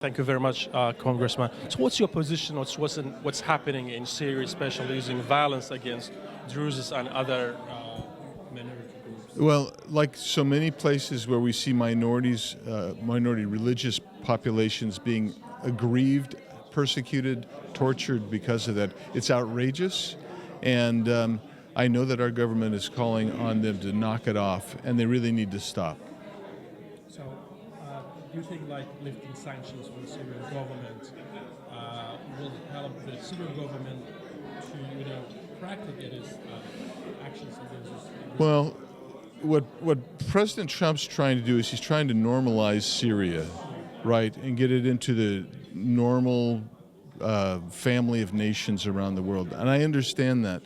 Thank you very much, Congressman. So what's your position on what's happening in Syria, especially using violence against Druze and other minority groups? Well, like so many places where we see minorities, minority religious populations being aggrieved, persecuted, tortured because of that, it's outrageous. And I know that our government is calling on them to knock it off, and they really need to stop. So, do you think like lifting sanctions on the Syrian government will help the Syrian government to practice its actions against this? Well, what President Trump's trying to do is he's trying to normalize Syria, right, and get it into the normal family of nations around the world. And I understand that,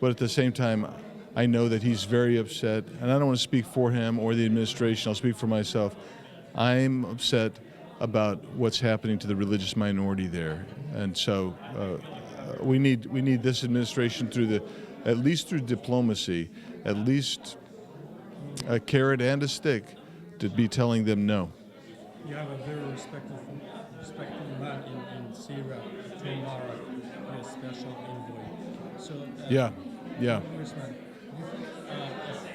but at the same time, I know that he's very upset, and I don't want to speak for him or the administration. I'll speak for myself. I'm upset about what's happening to the religious minority there, and so we need this administration at least through diplomacy, at least a carrot and a stick, to be telling them no. You have a very respectful man in Syria, Tomorrow, a special envoy. So Yeah. Congressman, do you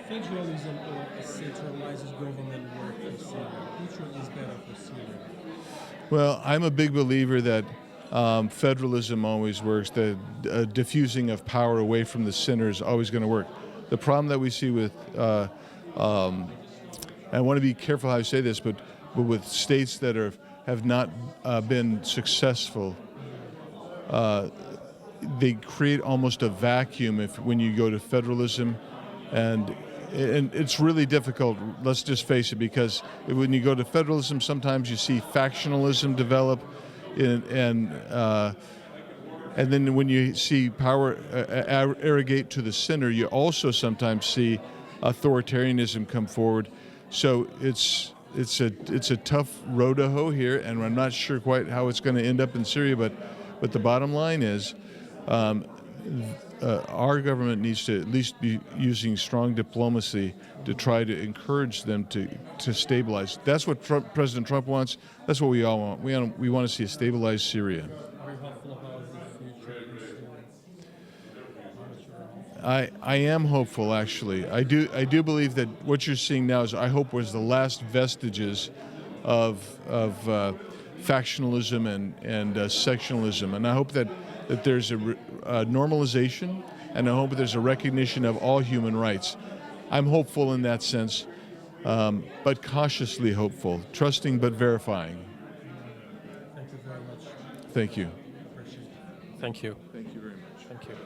think federalism or a centralized government work for Syria? Which one is better for Syria? Well, I'm a big believer that federalism always works. The diffusing of power away from the center is always going to work. The problem that we see with, I want to be careful how I say this, but with states that have not been successful, they create almost a vacuum when you go to federalism, and it's really difficult, let's just face it, because when you go to federalism, sometimes you see factionalism develop, and then when you see power arrogate to the center, you also sometimes see authoritarianism come forward. So it's a tough road to hoe here, and I'm not sure quite how it's going to end up in Syria, but the bottom line is our government needs to at least be using strong diplomacy to try to encourage them to stabilize. That's what President Trump wants. That's what we all want. We want to see a stabilized Syria. Are you hopeful about the future in Syria? I am hopeful, actually. I do believe that what you're seeing now is, I hope, was the last vestiges of factionalism and sectionalism, and I hope that there's a normalization, and I hope there's a recognition of all human rights. I'm hopeful in that sense, but cautiously hopeful, trusting but verifying. Thank you very much. Thank you. Thank you. Thank you very much. Thank you.